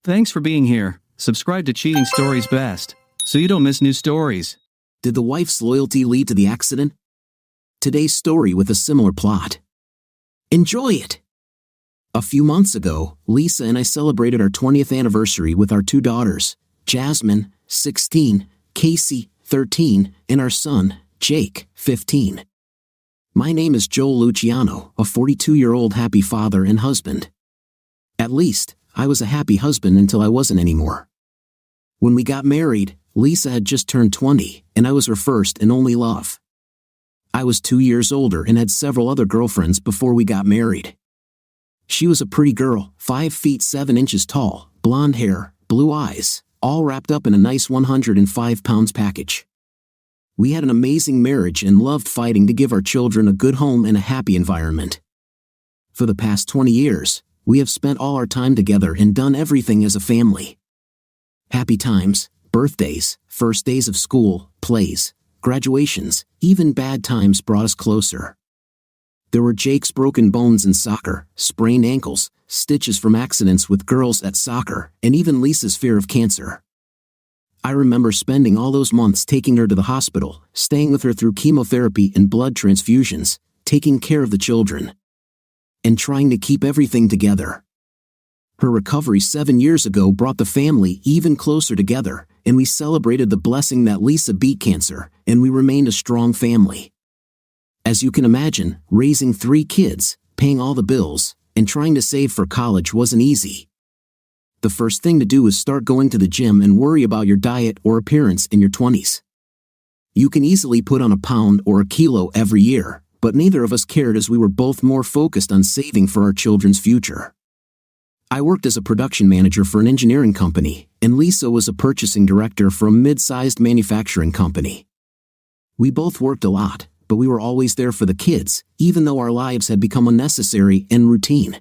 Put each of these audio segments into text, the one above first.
Thanks for being here. Subscribe to Cheating Stories Best, so you don't miss new stories. Did the wife's loyalty lead to the accident? Today's story with a similar plot. Enjoy it! A few months ago, Lisa and I celebrated our 20th anniversary with our two daughters, Jasmine, 16, Casey, 13, and our son, Jake, 15. My name is Joel Luciano, a 42-year-old happy father and husband. At least, I was a happy husband until I wasn't anymore. When we got married, Lisa had just turned 20, and I was her first and only love. I was 2 years older and had several other girlfriends before we got married. She was a pretty girl, 5 feet 7 inches tall, blonde hair, blue eyes, all wrapped up in a nice 105 pounds package. We had an amazing marriage and loved fighting to give our children a good home and a happy environment. For the past 20 years, we have spent all our time together and done everything as a family. Happy times, birthdays, first days of school, plays, graduations, even bad times brought us closer. There were Jake's broken bones in soccer, sprained ankles, stitches from accidents with girls at soccer, and even Lisa's fear of cancer. I remember spending all those months taking her to the hospital, staying with her through chemotherapy and blood transfusions, taking care of the children, and trying to keep everything together. Her recovery 7 years ago brought the family even closer together, and we celebrated the blessing that Lisa beat cancer, and we remained a strong family. As you can imagine, raising 3 kids, paying all the bills, and trying to save for college wasn't easy. The first thing to do is start going to the gym and worry about your diet or appearance in your 20s. You can easily put on a pound or a kilo every year, but neither of us cared as we were both more focused on saving for our children's future. I worked as a production manager for an engineering company, and Lisa was a purchasing director for a mid-sized manufacturing company. We both worked a lot, but we were always there for the kids, even though our lives had become unnecessary and routine.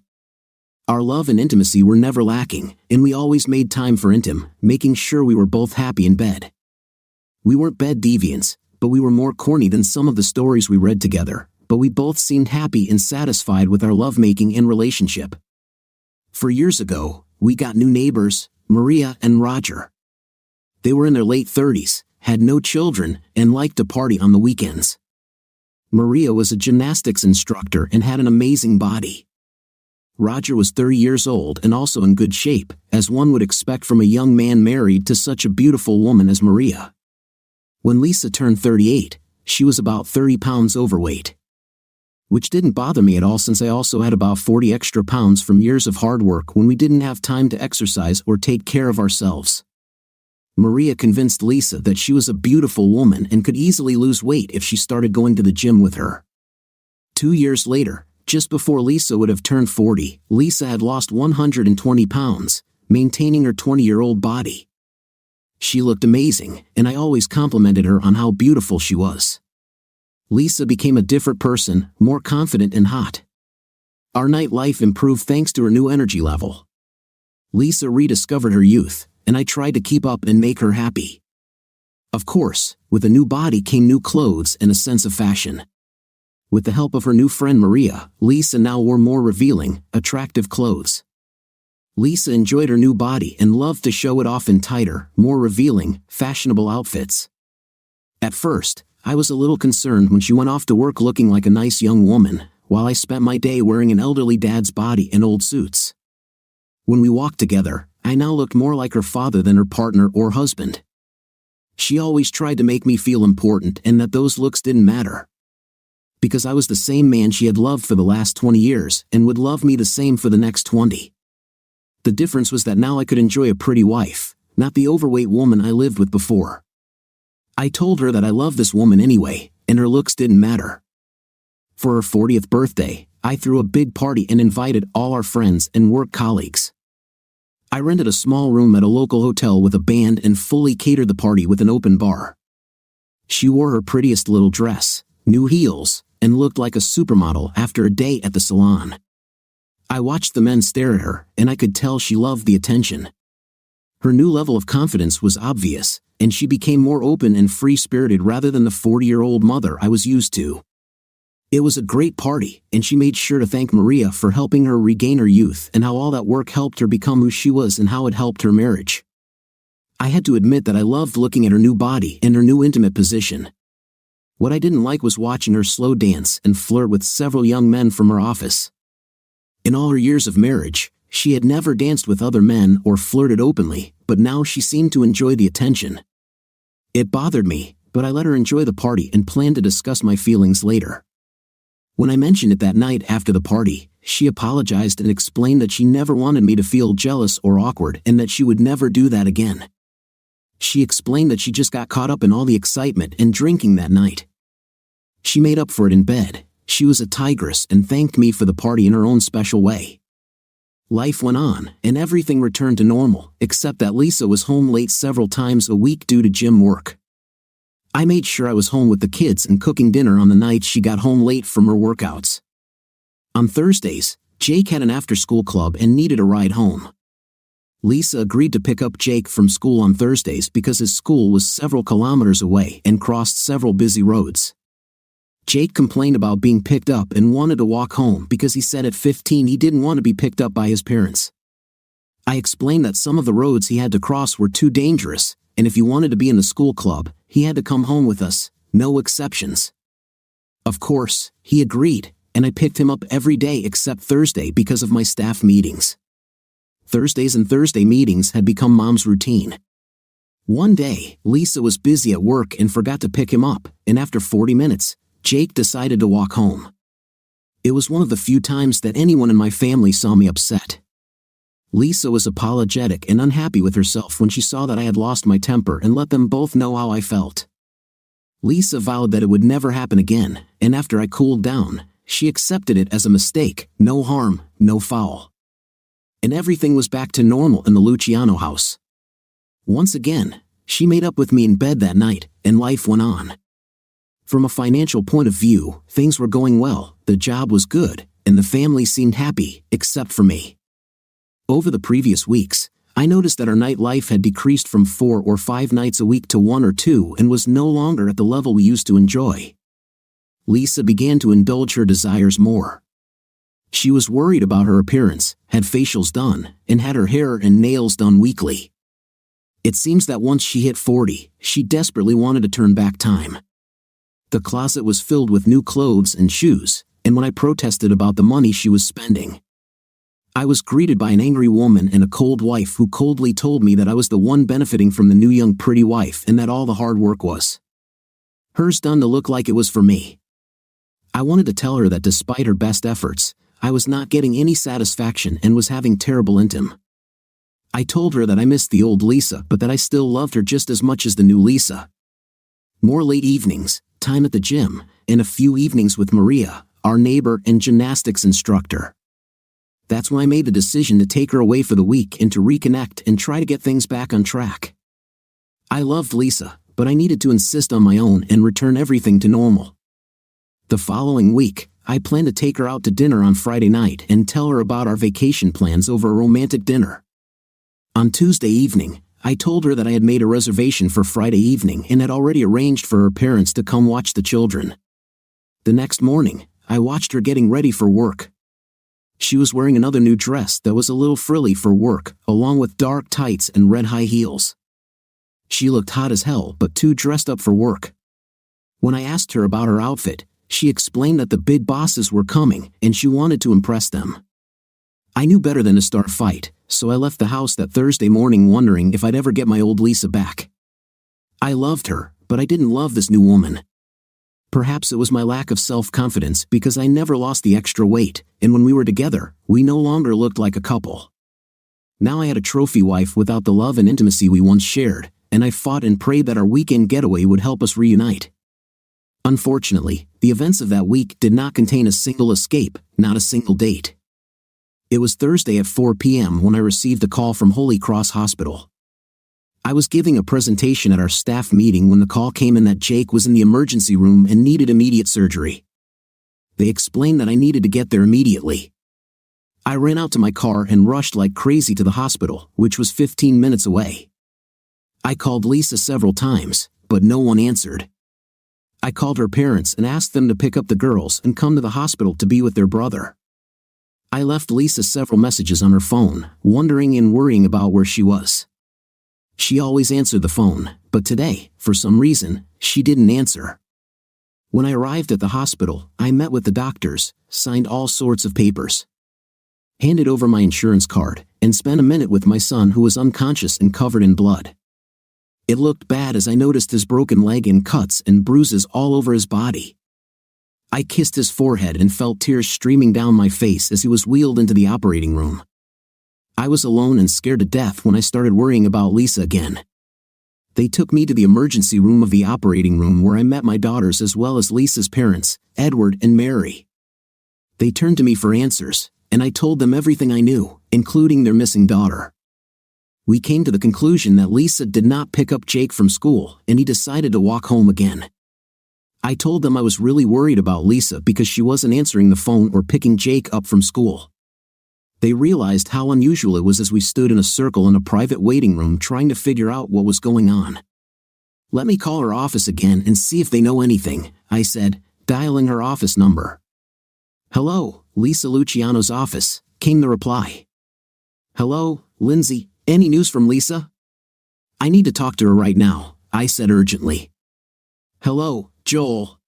Our love and intimacy were never lacking, and we always made time for making sure we were both happy in bed. We weren't bed deviants, but we were more corny than some of the stories we read together, but we both seemed happy and satisfied with our lovemaking and relationship. 4 years ago, we got new neighbors, Maria and Roger. They were in their late 30s, had no children, and liked to party on the weekends. Maria was a gymnastics instructor and had an amazing body. Roger was 30 years old and also in good shape, as one would expect from a young man married to such a beautiful woman as Maria. When Lisa turned 38, she was about 30 pounds overweight. Which didn't bother me at all since I also had about 40 extra pounds from years of hard work when we didn't have time to exercise or take care of ourselves. Maria convinced Lisa that she was a beautiful woman and could easily lose weight if she started going to the gym with her. 2 years later, just before Lisa would have turned 40, Lisa had lost 120 pounds, maintaining her 20-year-old body. She looked amazing, and I always complimented her on how beautiful she was. Lisa became a different person, more confident and hot. Our nightlife improved thanks to her new energy level. Lisa rediscovered her youth, and I tried to keep up and make her happy. Of course, with a new body came new clothes and a sense of fashion. With the help of her new friend Maria, Lisa now wore more revealing, attractive clothes. Lisa enjoyed her new body and loved to show it off in tighter, more revealing, fashionable outfits. At first, I was a little concerned when she went off to work looking like a nice young woman, while I spent my day wearing an elderly dad's body and old suits. When we walked together, I now looked more like her father than her partner or husband. She always tried to make me feel important and that those looks didn't matter. Because I was the same man she had loved for the last 20 years and would love me the same for the next 20. The difference was that now I could enjoy a pretty wife, not the overweight woman I lived with before. I told her that I loved this woman anyway, and her looks didn't matter. For her 40th birthday, I threw a big party and invited all our friends and work colleagues. I rented a small room at a local hotel with a band and fully catered the party with an open bar. She wore her prettiest little dress, new heels, and looked like a supermodel after a day at the salon. I watched the men stare at her, and I could tell she loved the attention. Her new level of confidence was obvious, and she became more open and free-spirited rather than the 40-year-old mother I was used to. It was a great party, and she made sure to thank Maria for helping her regain her youth and how all that work helped her become who she was and how it helped her marriage. I had to admit that I loved looking at her new body and her new intimate position. What I didn't like was watching her slow dance and flirt with several young men from her office. In all her years of marriage, she had never danced with other men or flirted openly, but now she seemed to enjoy the attention. It bothered me, but I let her enjoy the party and planned to discuss my feelings later. When I mentioned it that night after the party, she apologized and explained that she never wanted me to feel jealous or awkward and that she would never do that again. She explained that she just got caught up in all the excitement and drinking that night. She made up for it in bed. She was a tigress and thanked me for the party in her own special way. Life went on, and everything returned to normal, except that Lisa was home late several times a week due to gym work. I made sure I was home with the kids and cooking dinner on the night she got home late from her workouts. On Thursdays, Jake had an after-school club and needed a ride home. Lisa agreed to pick up Jake from school on Thursdays because his school was several kilometers away and crossed several busy roads. Jake complained about being picked up and wanted to walk home because he said at 15 he didn't want to be picked up by his parents. I explained that some of the roads he had to cross were too dangerous, and if he wanted to be in the school club, he had to come home with us, no exceptions. Of course, he agreed, and I picked him up every day except Thursday because of my staff meetings. Thursdays and Thursday meetings had become Mom's routine. One day, Lisa was busy at work and forgot to pick him up, and after 40 minutes, Jake decided to walk home. It was one of the few times that anyone in my family saw me upset. Lisa was apologetic and unhappy with herself when she saw that I had lost my temper and let them both know how I felt. Lisa vowed that it would never happen again, and after I cooled down, she accepted it as a mistake, no harm, no foul. And everything was back to normal in the Luciano house. Once again, she made up with me in bed that night, and life went on. From a financial point of view, things were going well, the job was good, and the family seemed happy, except for me. Over the previous weeks, I noticed that our nightlife had decreased from 4 or 5 nights a week to 1 or 2 and was no longer at the level we used to enjoy. Lisa began to indulge her desires more. She was worried about her appearance, had facials done, and had her hair and nails done weekly. It seems that once she hit 40, she desperately wanted to turn back time. The closet was filled with new clothes and shoes, and when I protested about the money she was spending, I was greeted by an angry woman and a cold wife who coldly told me that I was the one benefiting from the new young pretty wife and that all the hard work was hers done to look like it was for me. I wanted to tell her that despite her best efforts, I was not getting any satisfaction and was having terrible intim. I told her that I missed the old Lisa but that I still loved her just as much as the new Lisa. More late evenings, time at the gym, and a few evenings with Maria, our neighbor and gymnastics instructor. That's when I made the decision to take her away for the week and to reconnect and try to get things back on track. I loved Lisa, but I needed to insist on my own and return everything to normal. The following week, I planned to take her out to dinner on Friday night and tell her about our vacation plans over a romantic dinner. On Tuesday evening, I told her that I had made a reservation for Friday evening and had already arranged for her parents to come watch the children. The next morning, I watched her getting ready for work. She was wearing another new dress that was a little frilly for work, along with dark tights and red high heels. She looked hot as hell but too dressed up for work. When I asked her about her outfit, she explained that the big bosses were coming and she wanted to impress them. I knew better than to start a fight, so I left the house that Thursday morning wondering if I'd ever get my old Lisa back. I loved her, but I didn't love this new woman. Perhaps it was my lack of self-confidence because I never lost the extra weight, and when we were together, we no longer looked like a couple. Now I had a trophy wife without the love and intimacy we once shared, and I fought and prayed that our weekend getaway would help us reunite. Unfortunately, the events of that week did not contain a single escape, not a single date. It was Thursday at 4 p.m. when I received a call from Holy Cross Hospital. I was giving a presentation at our staff meeting when the call came in that Jake was in the emergency room and needed immediate surgery. They explained that I needed to get there immediately. I ran out to my car and rushed like crazy to the hospital, which was 15 minutes away. I called Lisa several times, but no one answered. I called her parents and asked them to pick up the girls and come to the hospital to be with their brother. I left Lisa several messages on her phone, wondering and worrying about where she was. She always answered the phone, but today, for some reason, she didn't answer. When I arrived at the hospital, I met with the doctors, signed all sorts of papers, handed over my insurance card, and spent a minute with my son who was unconscious and covered in blood. It looked bad as I noticed his broken leg and cuts and bruises all over his body. I kissed his forehead and felt tears streaming down my face as he was wheeled into the operating room. I was alone and scared to death when I started worrying about Lisa again. They took me to the emergency room of the operating room where I met my daughters as well as Lisa's parents, Edward and Mary. They turned to me for answers, and I told them everything I knew, including their missing daughter. We came to the conclusion that Lisa did not pick up Jake from school and he decided to walk home again. I told them I was really worried about Lisa because she wasn't answering the phone or picking Jake up from school. They realized how unusual it was as we stood in a circle in a private waiting room trying to figure out what was going on. "Let me call her office again and see if they know anything," I said, dialing her office number. "Hello, Lisa Luciano's office," came the reply. "Hello, Lindsay, any news from Lisa?" "I need to talk to her right now," I said urgently. "Hello, Joel."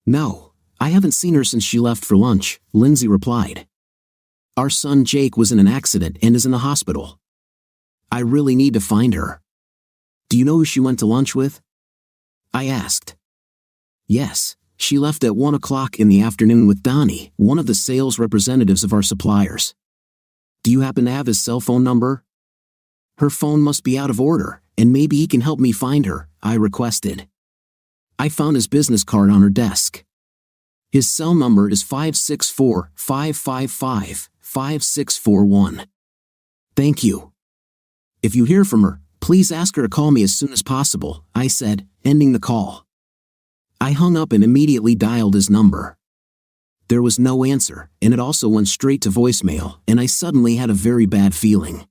"No, I haven't seen her since she left for lunch," Lindsay replied. "Our son Jake was in an accident and is in the hospital. I really need to find her." "Do you know who she went to lunch with?" I asked. "Yes, she left at 1 o'clock in the afternoon with Donnie, one of the sales representatives of our suppliers. Do you happen to have his cell phone number?" "Her phone must be out of order, and maybe he can help me find her," I requested. I found his business card on her desk. His cell number is 564-555-5641. "Thank you. If you hear from her, please ask her to call me as soon as possible," I said, ending the call. I hung up and immediately dialed his number. There was no answer, and it also went straight to voicemail, and I suddenly had a very bad feeling.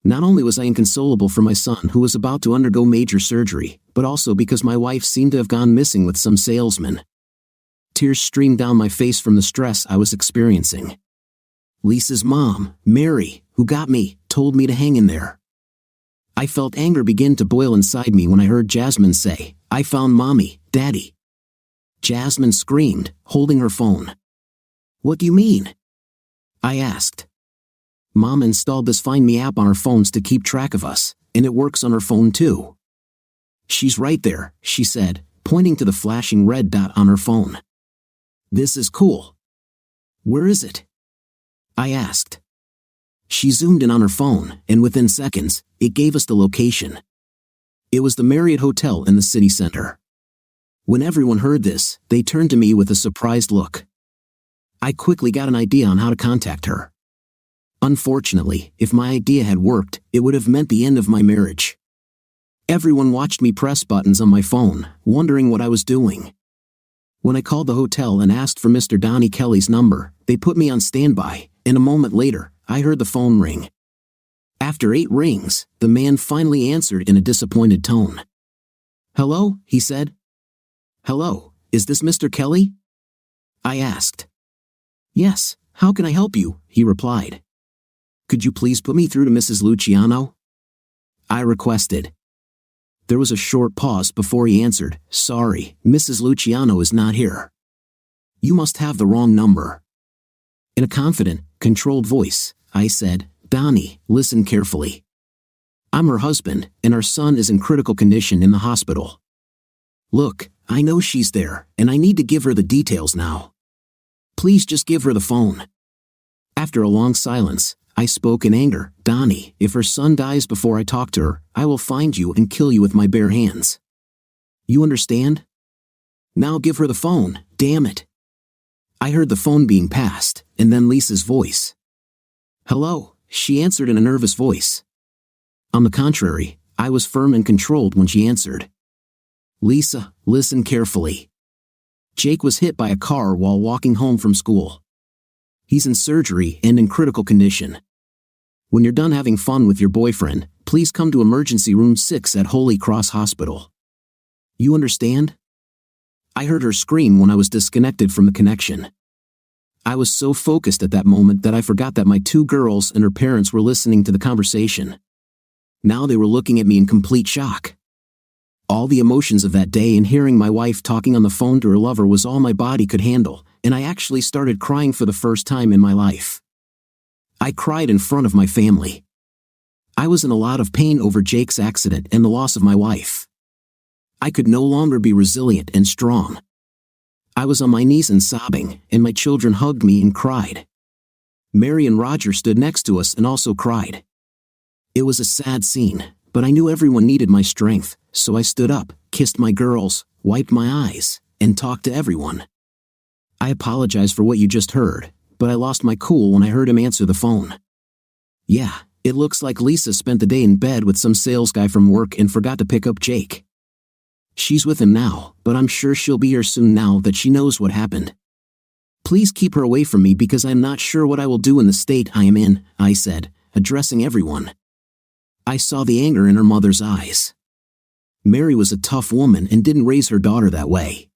Not only was I inconsolable for my son who was about to undergo major surgery, but also because my wife seemed to have gone missing with some salesman. Tears streamed down my face from the stress I was experiencing. Lisa's mom, Mary, who got me, told me to hang in there. I felt anger begin to boil inside me when I heard Jasmine say, "I found Mommy, Daddy." Jasmine screamed, holding her phone. "What do you mean?" I asked. "Mom installed this Find Me app on her phones to keep track of us, and it works on her phone too." "She's right there," she said, pointing to the flashing red dot on her phone. "This is cool. Where is it?" I asked. She zoomed in on her phone, and within seconds, it gave us the location. It was the Marriott Hotel in the city center. When everyone heard this, they turned to me with a surprised look. I quickly got an idea on how to contact her. Unfortunately, if my idea had worked, it would have meant the end of my marriage. Everyone watched me press buttons on my phone, wondering what I was doing. When I called the hotel and asked for Mr. Donnie Kelly's number, they put me on standby, and a moment later, I heard the phone ring. After 8 rings, the man finally answered in a disappointed tone. "Hello," he said. "Hello, is this Mr. Kelly?" I asked. "Yes, how can I help you?" he replied. "Could you please put me through to Mrs. Luciano?" I requested. There was a short pause before he answered, "Sorry, Mrs. Luciano is not here. You must have the wrong number." In a confident, controlled voice, I said, "Donnie, listen carefully. I'm her husband, and our son is in critical condition in the hospital. Look, I know she's there, and I need to give her the details now. Please just give her the phone." After a long silence, I spoke in anger, "Donnie, if her son dies before I talk to her, I will find you and kill you with my bare hands. You understand? Now give her the phone, damn it." I heard the phone being passed, and then Lisa's voice. "Hello," she answered in a nervous voice. On the contrary, I was firm and controlled when she answered. "Lisa, listen carefully. Jake was hit by a car while walking home from school. He's in surgery and in critical condition. When you're done having fun with your boyfriend, please come to emergency room 6 at Holy Cross Hospital. You understand?" I heard her scream when I was disconnected from the connection. I was so focused at that moment that I forgot that my 2 girls and her parents were listening to the conversation. Now they were looking at me in complete shock. All the emotions of that day and hearing my wife talking on the phone to her lover was all my body could handle, and I actually started crying for the first time in my life. I cried in front of my family. I was in a lot of pain over Jake's accident and the loss of my wife. I could no longer be resilient and strong. I was on my knees and sobbing, and my children hugged me and cried. Mary and Roger stood next to us and also cried. It was a sad scene, but I knew everyone needed my strength, so I stood up, kissed my girls, wiped my eyes, and talked to everyone. I apologize for what you just heard, but I lost my cool when I heard him answer the phone. Yeah, it looks like Lisa spent the day in bed with some sales guy from work and forgot to pick up Jake. She's with him now, but I'm sure she'll be here soon now that she knows what happened. Please keep her away from me because I'm not sure what I will do in the state I am in, I said, addressing everyone. I saw the anger in her mother's eyes. Mary was a tough woman and didn't raise her daughter that way.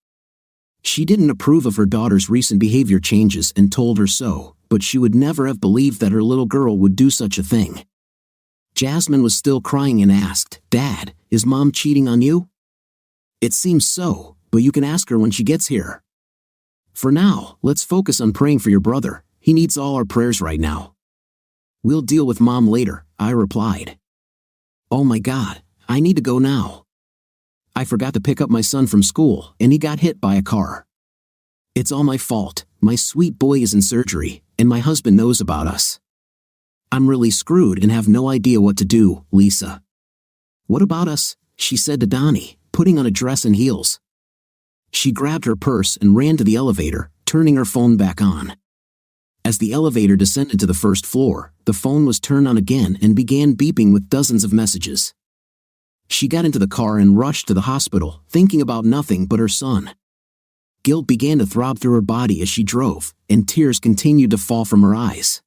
She didn't approve of her daughter's recent behavior changes and told her so, but she would never have believed that her little girl would do such a thing. Jasmine was still crying and asked, "Dad, is Mom cheating on you?" "It seems so, but you can ask her when she gets here. For now, let's focus on praying for your brother. He needs all our prayers right now." "We'll deal with Mom later," I replied. Oh my God, I need to go now. I forgot to pick up my son from school, and he got hit by a car. It's all my fault. My sweet boy is in surgery, and my husband knows about us. I'm really screwed and have no idea what to do, Lisa. What about us? She said to Donnie, putting on a dress and heels. She grabbed her purse and ran to the elevator, turning her phone back on. As the elevator descended to the first floor, the phone was turned on again and began beeping with dozens of messages. She got into the car and rushed to the hospital, thinking about nothing but her son. Guilt began to throb through her body as she drove, and tears continued to fall from her eyes.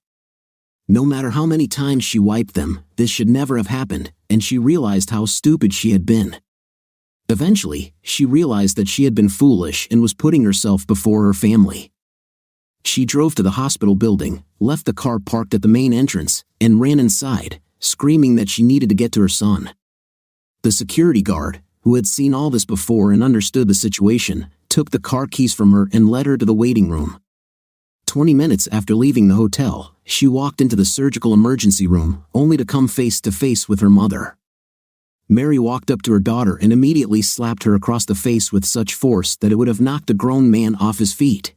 No matter how many times she wiped them, this should never have happened, and she realized how stupid she had been. Eventually, she realized that she had been foolish and was putting herself before her family. She drove to the hospital building, left the car parked at the main entrance, and ran inside, screaming that she needed to get to her son. The security guard, who had seen all this before and understood the situation, took the car keys from her and led her to the waiting room. 20 minutes after leaving the hotel, she walked into the surgical emergency room, only to come face to face with her mother. Mary walked up to her daughter and immediately slapped her across the face with such force that it would have knocked a grown man off his feet.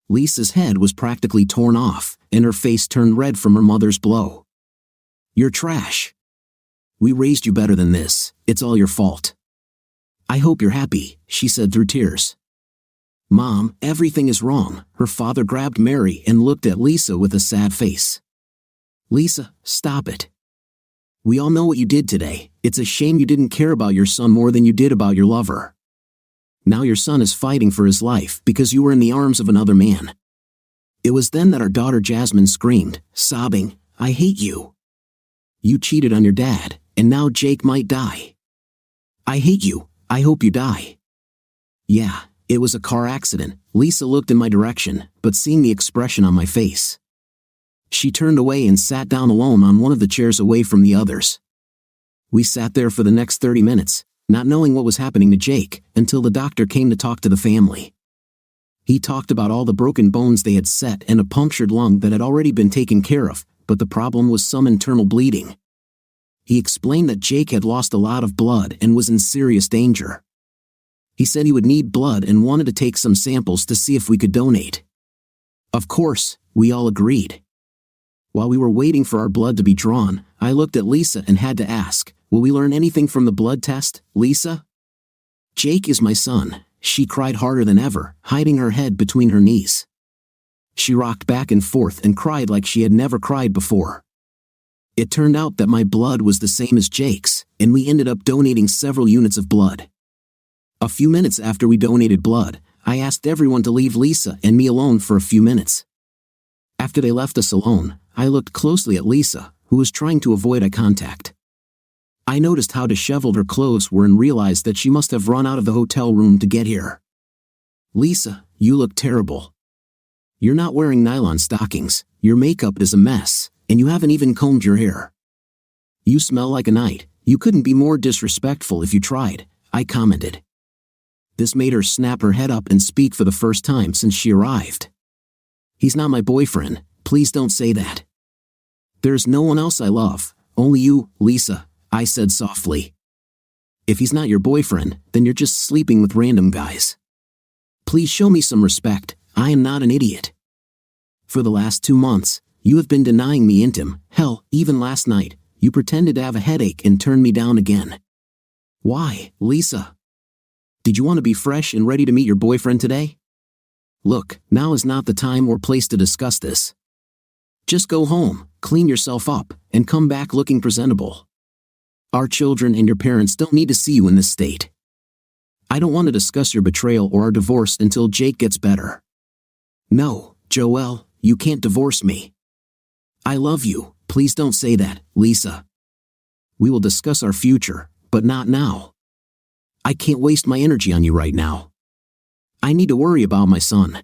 Lisa's head was practically torn off, and her face turned red from her mother's blow. "You're trash. We raised you better than this. It's all your fault. I hope you're happy," she said through tears. "Mom, everything is wrong." Her father grabbed Mary and looked at Lisa with a sad face. "Lisa, stop it. We all know what you did today. It's a shame you didn't care about your son more than you did about your lover. Now your son is fighting for his life because you were in the arms of another man." It was then that our daughter Jasmine screamed, sobbing, "I hate you. You cheated on your dad, and now Jake might die. I hate you. I hope you die." "Yeah, it was a car accident." Lisa looked in my direction, but seeing the expression on my face, she turned away and sat down alone on one of the chairs away from the others. We sat there for the next 30 minutes, not knowing what was happening to Jake, until the doctor came to talk to the family. He talked about all the broken bones they had set and a punctured lung that had already been taken care of, but the problem was some internal bleeding. He explained that Jake had lost a lot of blood and was in serious danger. He said he would need blood and wanted to take some samples to see if we could donate. Of course, we all agreed. While we were waiting for our blood to be drawn, I looked at Lisa and had to ask, "Will we learn anything from the blood test, Lisa?" "Jake is my son." She cried harder than ever, hiding her head between her knees. She rocked back and forth and cried like she had never cried before. It turned out that my blood was the same as Jake's, and we ended up donating several units of blood. A few minutes after we donated blood, I asked everyone to leave Lisa and me alone for a few minutes. After they left us alone, I looked closely at Lisa, who was trying to avoid eye contact. I noticed how disheveled her clothes were and realized that she must have run out of the hotel room to get here. Lisa, you look terrible. You're not wearing nylon stockings, your makeup is a mess, and you haven't even combed your hair. You smell like a night. You couldn't be more disrespectful if you tried, I commented. This made her snap her head up and speak for the first time since she arrived. He's not my boyfriend, please don't say that. There's no one else I love, only you, Lisa, I said softly. If he's not your boyfriend, then you're just sleeping with random guys. Please show me some respect, I am not an idiot. For the last 2 months, you have been denying me intim, hell, even last night, you pretended to have a headache and turned me down again. Why, Lisa? Did you want to be fresh and ready to meet your boyfriend today? Look, now is not the time or place to discuss this. Just go home, clean yourself up, and come back looking presentable. Our children and your parents don't need to see you in this state. I don't want to discuss your betrayal or our divorce until Jake gets better. No, Joelle, you can't divorce me. I love you, please don't say that, Lisa. We will discuss our future, but not now. I can't waste my energy on you right now. I need to worry about my son.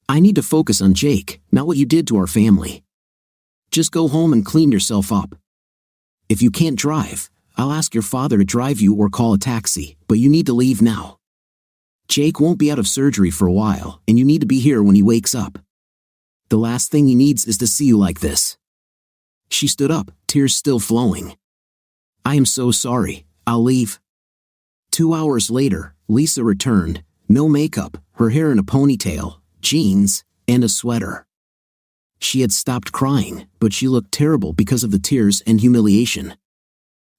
I need to focus on Jake, not what you did to our family. Just go home and clean yourself up. If you can't drive, I'll ask your father to drive you or call a taxi, but you need to leave now. Jake won't be out of surgery for a while, and you need to be here when he wakes up. The last thing he needs is to see you like this. She stood up, tears still flowing. I am so sorry, I'll leave. 2 hours later, Lisa returned, no makeup, her hair in a ponytail, jeans, and a sweater. She had stopped crying, but she looked terrible because of the tears and humiliation.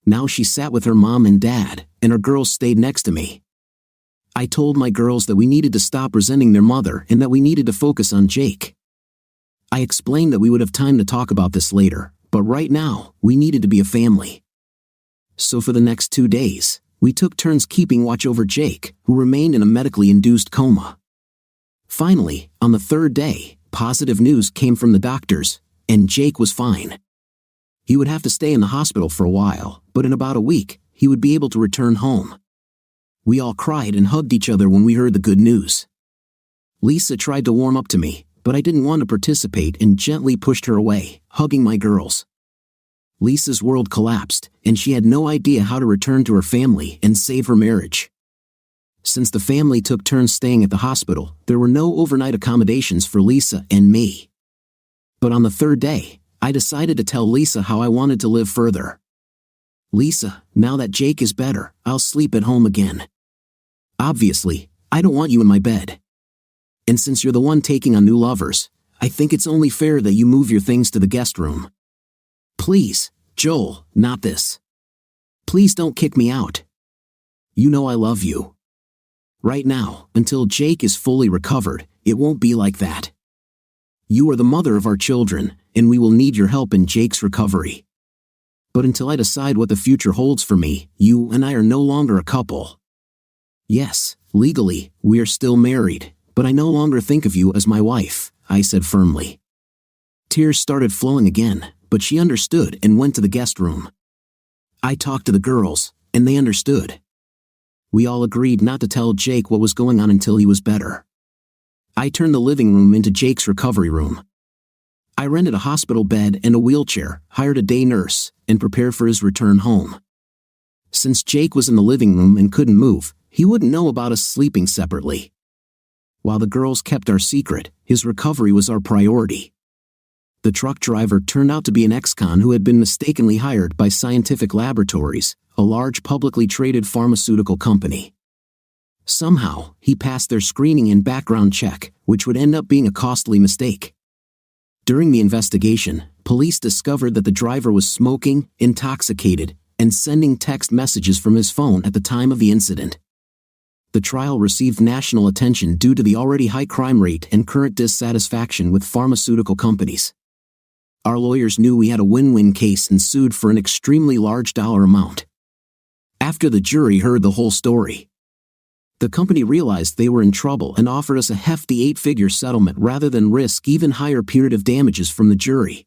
Now she sat with her mom and dad, and her girls stayed next to me. I told my girls that we needed to stop resenting their mother and that we needed to focus on Jake. I explained that we would have time to talk about this later, but right now, we needed to be a family. So for the next 2 days, we took turns keeping watch over Jake, who remained in a medically induced coma. Finally, on the 3rd day, positive news came from the doctors, and Jake was fine. He would have to stay in the hospital for a while, but in about a week, he would be able to return home. We all cried and hugged each other when we heard the good news. Lisa tried to warm up to me, but I didn't want to participate and gently pushed her away, hugging my girls. Lisa's world collapsed, and she had no idea how to return to her family and save her marriage. Since the family took turns staying at the hospital, there were no overnight accommodations for Lisa and me. But on the 3rd day, I decided to tell Lisa how I wanted to live further. Lisa, now that Jake is better, I'll sleep at home again. Obviously, I don't want you in my bed. And since you're the one taking on new lovers, I think it's only fair that you move your things to the guest room. Please, Joel, not this. Please don't kick me out. You know I love you. Right now, until Jake is fully recovered, it won't be like that. You are the mother of our children, and we will need your help in Jake's recovery. But until I decide what the future holds for me, you and I are no longer a couple. Yes, legally, we are still married, but I no longer think of you as my wife, I said firmly. Tears started flowing again, but she understood and went to the guest room. I talked to the girls, and they understood. We all agreed not to tell Jake what was going on until he was better. I turned the living room into Jake's recovery room. I rented a hospital bed and a wheelchair, hired a day nurse, and prepared for his return home. Since Jake was in the living room and couldn't move, he wouldn't know about us sleeping separately. While the girls kept our secret, his recovery was our priority. The truck driver turned out to be an ex-con who had been mistakenly hired by Scientific Laboratories, a large publicly traded pharmaceutical company. Somehow, he passed their screening and background check, which would end up being a costly mistake. During the investigation, police discovered that the driver was smoking, intoxicated, and sending text messages from his phone at the time of the incident. The trial received national attention due to the already high crime rate and current dissatisfaction with pharmaceutical companies. Our lawyers knew we had a win-win case and sued for an extremely large dollar amount. After the jury heard the whole story, the company realized they were in trouble and offered us a hefty 8-figure settlement rather than risk even higher punitive damages from the jury.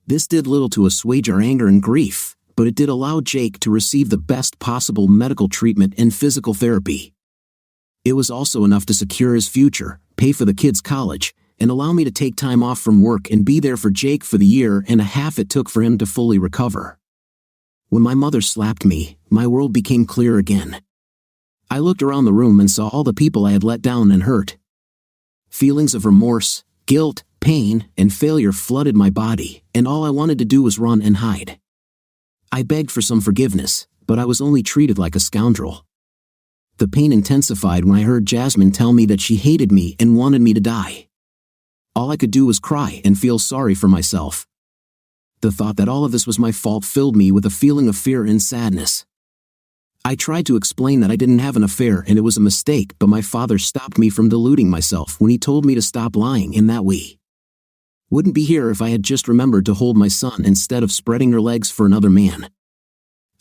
This did little to assuage our anger and grief, but it did allow Jake to receive the best possible medical treatment and physical therapy. It was also enough to secure his future, pay for the kids' college, and allow me to take time off from work and be there for Jake for the year and a half it took for him to fully recover. When my mother slapped me, my world became clear again. I looked around the room and saw all the people I had let down and hurt. Feelings of remorse, guilt, pain, and failure flooded my body, and all I wanted to do was run and hide. I begged for some forgiveness, but I was only treated like a scoundrel. The pain intensified when I heard Jasmine tell me that she hated me and wanted me to die. All I could do was cry and feel sorry for myself. The thought that all of this was my fault filled me with a feeling of fear and sadness. I tried to explain that I didn't have an affair and it was a mistake, but my father stopped me from deluding myself when he told me to stop lying in that way. Wouldn't be here if I had just remembered to hold my son instead of spreading her legs for another man.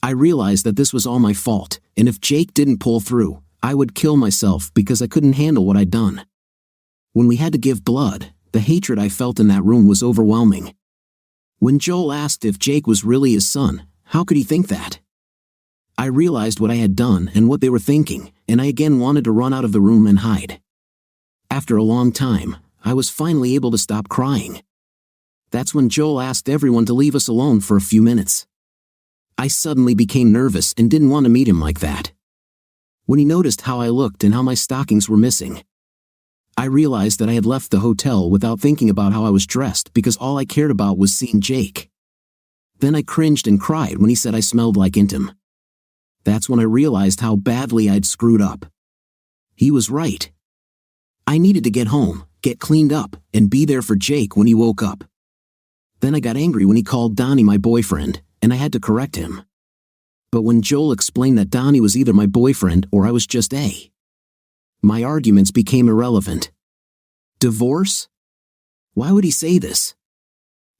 I realized that this was all my fault, and if Jake didn't pull through, I would kill myself because I couldn't handle what I'd done. When we had to give blood, the hatred I felt in that room was overwhelming. When Joel asked if Jake was really his son, how could he think that? I realized what I had done and what they were thinking, and I again wanted to run out of the room and hide. After a long time, I was finally able to stop crying. That's when Joel asked everyone to leave us alone for a few minutes. I suddenly became nervous and didn't want to meet him like that. When he noticed how I looked and how my stockings were missing, I realized that I had left the hotel without thinking about how I was dressed because all I cared about was seeing Jake. Then I cringed and cried when he said I smelled like him. That's when I realized how badly I'd screwed up. He was right. I needed to get home, get cleaned up, and be there for Jake when he woke up. Then I got angry when he called Donnie my boyfriend, and I had to correct him. But when Joel explained that Donnie was either my boyfriend or I was just my arguments became irrelevant. Divorce? Why would he say this?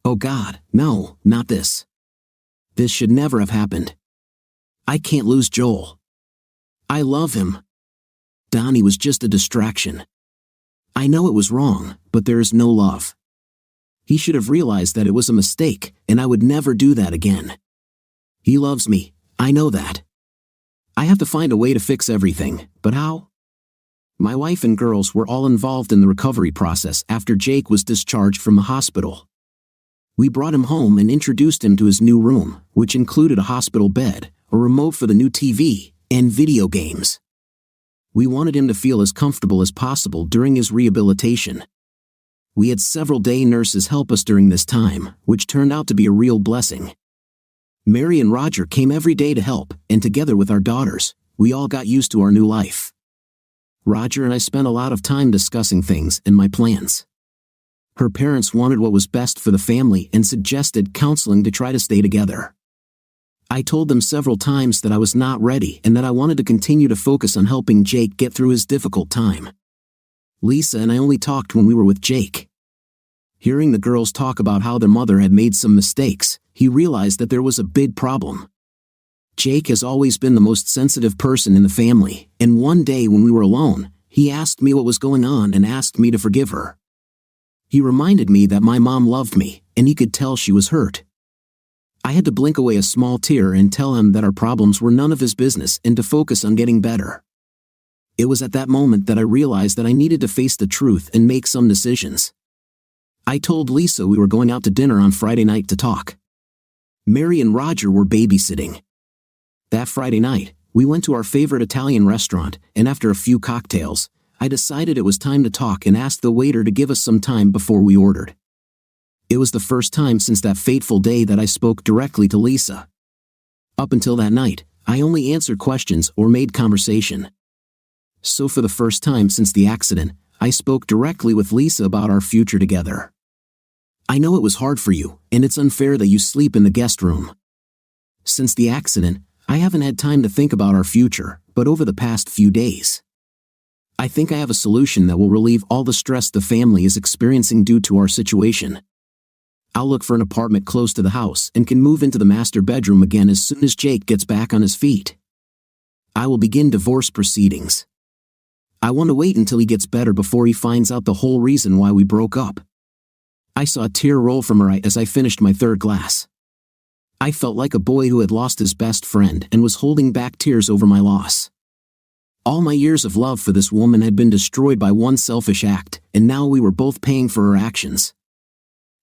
Oh God, no, not this. This should never have happened. I can't lose Joel. I love him. Donnie was just a distraction. I know it was wrong, but there is no love. He should have realized that it was a mistake, and I would never do that again. He loves me, I know that. I have to find a way to fix everything, but how? My wife and girls were all involved in the recovery process after Jake was discharged from the hospital. We brought him home and introduced him to his new room, which included a hospital bed, a remote for the new TV, and video games. We wanted him to feel as comfortable as possible during his rehabilitation. We had several day nurses help us during this time, which turned out to be a real blessing. Mary and Roger came every day to help, and together with our daughters, we all got used to our new life. Roger and I spent a lot of time discussing things and my plans. Her parents wanted what was best for the family and suggested counseling to try to stay together. I told them several times that I was not ready and that I wanted to continue to focus on helping Jake get through his difficult time. Lisa and I only talked when we were with Jake. Hearing the girls talk about how their mother had made some mistakes, he realized that there was a big problem. Jake has always been the most sensitive person in the family, and one day when we were alone, he asked me what was going on and asked me to forgive her. He reminded me that my mom loved me, and he could tell she was hurt. I had to blink away a small tear and tell him that our problems were none of his business and to focus on getting better. It was at that moment that I realized that I needed to face the truth and make some decisions. I told Lisa we were going out to dinner on Friday night to talk. Mary and Roger were babysitting. That Friday night, we went to our favorite Italian restaurant, and after a few cocktails, I decided it was time to talk and asked the waiter to give us some time before we ordered. It was the first time since that fateful day that I spoke directly to Lisa. Up until that night, I only answered questions or made conversation. So for the first time since the accident, I spoke directly with Lisa about our future together. I know it was hard for you, and it's unfair that you sleep in the guest room. Since the accident, I haven't had time to think about our future, but over the past few days, I think I have a solution that will relieve all the stress the family is experiencing due to our situation. I'll look for an apartment close to the house and can move into the master bedroom again as soon as Jake gets back on his feet. I will begin divorce proceedings. I want to wait until he gets better before he finds out the whole reason why we broke up. I saw a tear roll from her eye as I finished my third glass. I felt like a boy who had lost his best friend and was holding back tears over my loss. All my years of love for this woman had been destroyed by one selfish act, and now we were both paying for her actions.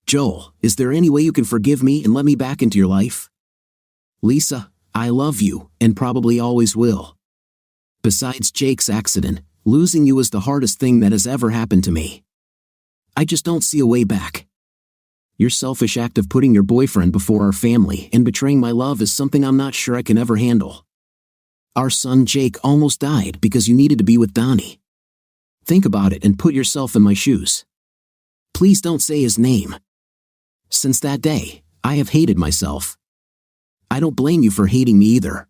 Joel, is there any way you can forgive me and let me back into your life? Lisa, I love you, and probably always will. Besides Jake's accident, losing you is the hardest thing that has ever happened to me. I just don't see a way back. Your selfish act of putting your boyfriend before our family and betraying my love is something I'm not sure I can ever handle. Our son Jake almost died because you needed to be with Donnie. Think about it and put yourself in my shoes. Please don't say his name. Since that day, I have hated myself. I don't blame you for hating me either.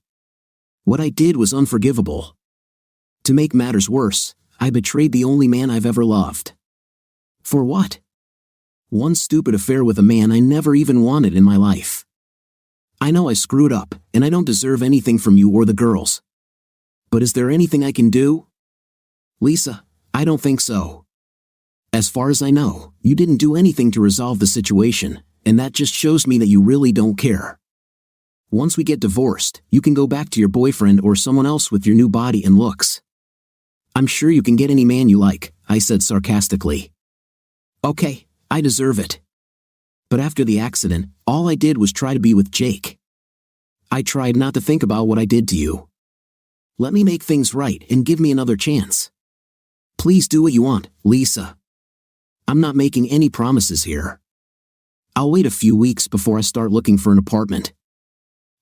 What I did was unforgivable. To make matters worse, I betrayed the only man I've ever loved. For what? One stupid affair with a man I never even wanted in my life. I know I screwed up, and I don't deserve anything from you or the girls. But is there anything I can do? Lisa, I don't think so. As far as I know, you didn't do anything to resolve the situation, and that just shows me that you really don't care. Once we get divorced, you can go back to your boyfriend or someone else with your new body and looks. I'm sure you can get any man you like, I said sarcastically. Okay, I deserve it. But after the accident, all I did was try to be with Jake. I tried not to think about what I did to you. Let me make things right and give me another chance. Please do what you want, Lisa. I'm not making any promises here. I'll wait a few weeks before I start looking for an apartment.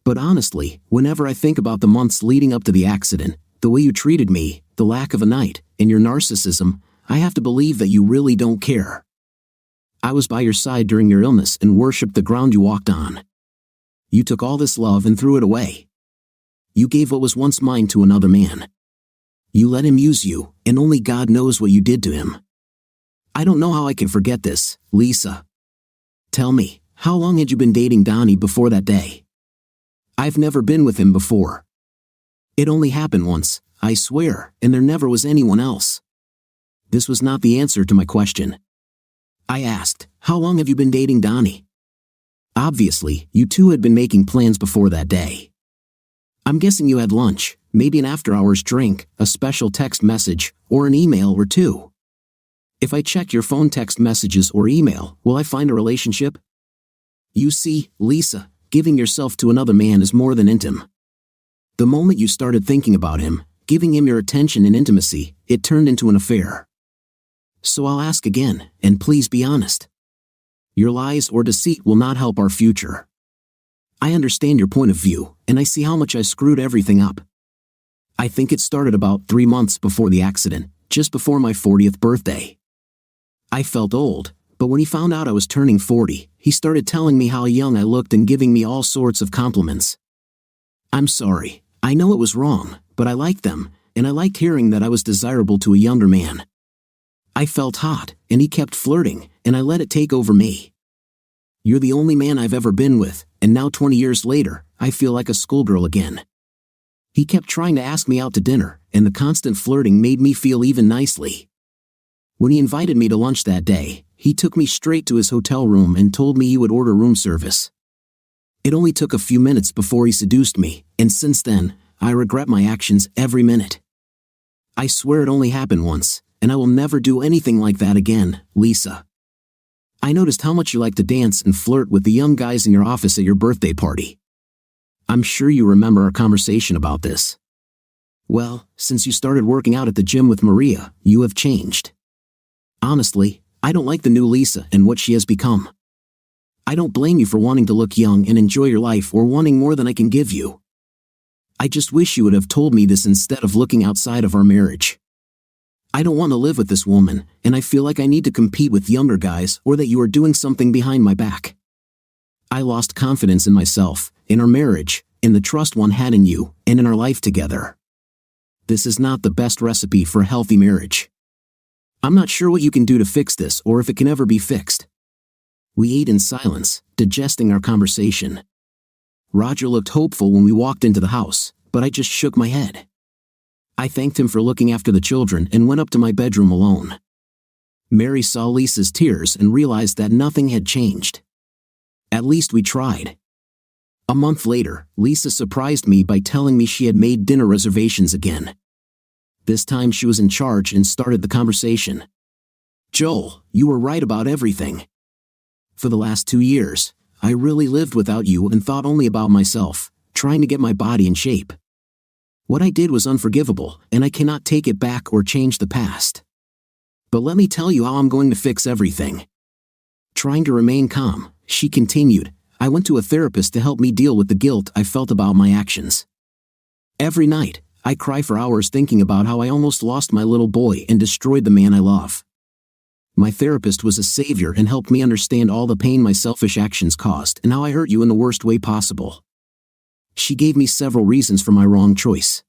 But honestly, whenever I think about the months leading up to the accident, the way you treated me, the lack of a night, and your narcissism, I have to believe that you really don't care. I was by your side during your illness and worshipped the ground you walked on. You took all this love and threw it away. You gave what was once mine to another man. You let him use you, and only God knows what you did to him. I don't know how I can forget this, Lisa. Tell me, how long had you been dating Donnie before that day? I've never been with him before. It only happened once, I swear, and there never was anyone else. This was not the answer to my question. I asked, how long have you been dating Donnie? Obviously, you two had been making plans before that day. I'm guessing you had lunch, maybe an after-hours drink, a special text message, or an email or two. If I check your phone text messages or email, will I find a relationship? You see, Lisa, giving yourself to another man is more than intimate. The moment you started thinking about him, giving him your attention and intimacy, it turned into an affair. So I'll ask again, and please be honest. Your lies or deceit will not help our future. I understand your point of view, and I see how much I screwed everything up. I think it started about 3 months before the accident, just before my 40th birthday. I felt old, but when he found out I was turning 40, he started telling me how young I looked and giving me all sorts of compliments. I'm sorry, I know it was wrong, but I liked them, and I liked hearing that I was desirable to a younger man. I felt hot, and he kept flirting, and I let it take over me. You're the only man I've ever been with, and now 20 years later, I feel like a schoolgirl again. He kept trying to ask me out to dinner, and the constant flirting made me feel even nicely. When he invited me to lunch that day, he took me straight to his hotel room and told me he would order room service. It only took a few minutes before he seduced me, and since then, I regret my actions every minute. I swear it only happened once, and I will never do anything like that again, Lisa. I noticed how much you like to dance and flirt with the young guys in your office at your birthday party. I'm sure you remember our conversation about this. Well, since you started working out at the gym with Maria, you have changed. Honestly, I don't like the new Lisa and what she has become. I don't blame you for wanting to look young and enjoy your life or wanting more than I can give you. I just wish you would have told me this instead of looking outside of our marriage. I don't want to live with this woman, and I feel like I need to compete with younger guys or that you are doing something behind my back. I lost confidence in myself, in our marriage, in the trust one had in you, and in our life together. This is not the best recipe for a healthy marriage. I'm not sure what you can do to fix this or if it can ever be fixed. We ate in silence, digesting our conversation. Roger looked hopeful when we walked into the house, but I just shook my head. I thanked him for looking after the children and went up to my bedroom alone. Mary saw Lisa's tears and realized that nothing had changed. At least we tried. A month later, Lisa surprised me by telling me she had made dinner reservations again. This time she was in charge and started the conversation. "Joel, you were right about everything. For the last 2 years, I really lived without you and thought only about myself, trying to get my body in shape. What I did was unforgivable, and I cannot take it back or change the past. But let me tell you how I'm going to fix everything." Trying to remain calm, she continued, "I went to a therapist to help me deal with the guilt I felt about my actions. Every night, I cry for hours thinking about how I almost lost my little boy and destroyed the man I love. My therapist was a savior and helped me understand all the pain my selfish actions caused and how I hurt you in the worst way possible. She gave me several reasons for my wrong choice.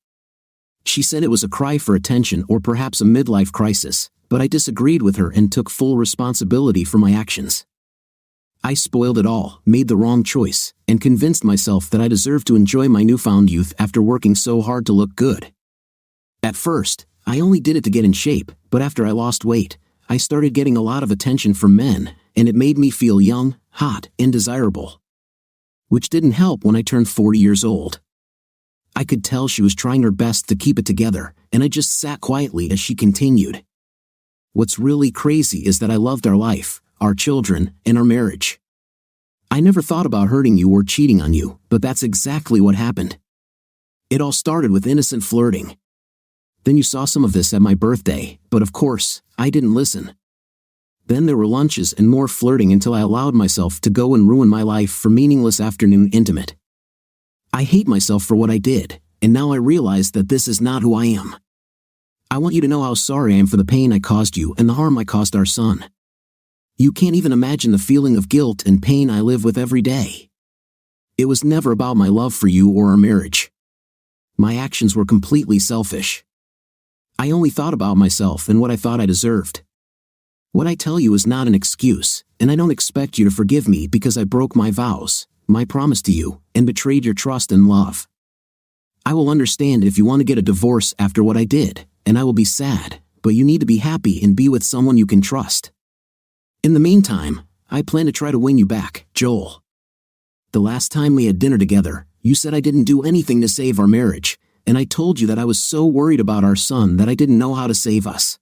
She said it was a cry for attention or perhaps a midlife crisis, but I disagreed with her and took full responsibility for my actions. I spoiled it all, made the wrong choice, and convinced myself that I deserved to enjoy my newfound youth after working so hard to look good. At first, I only did it to get in shape, but after I lost weight, I started getting a lot of attention from men, and it made me feel young, hot, and desirable. Which didn't help when I turned 40 years old. I could tell she was trying her best to keep it together, and I just sat quietly as she continued. What's really crazy is that I loved our life, our children, and our marriage. I never thought about hurting you or cheating on you, but that's exactly what happened. It all started with innocent flirting. Then you saw some of this at my birthday, but of course, I didn't listen. Then there were lunches and more flirting until I allowed myself to go and ruin my life for meaningless afternoon intimate. I hate myself for what I did, and now I realize that this is not who I am. I want you to know how sorry I am for the pain I caused you and the harm I caused our son. You can't even imagine the feeling of guilt and pain I live with every day. It was never about my love for you or our marriage. My actions were completely selfish. I only thought about myself and what I thought I deserved. What I tell you is not an excuse, and I don't expect you to forgive me because I broke my vows, my promise to you, and betrayed your trust and love. I will understand if you want to get a divorce after what I did, and I will be sad, but you need to be happy and be with someone you can trust. In the meantime, I plan to try to win you back, Joel. The last time we had dinner together, you said I didn't do anything to save our marriage, and I told you that I was so worried about our son that I didn't know how to save us.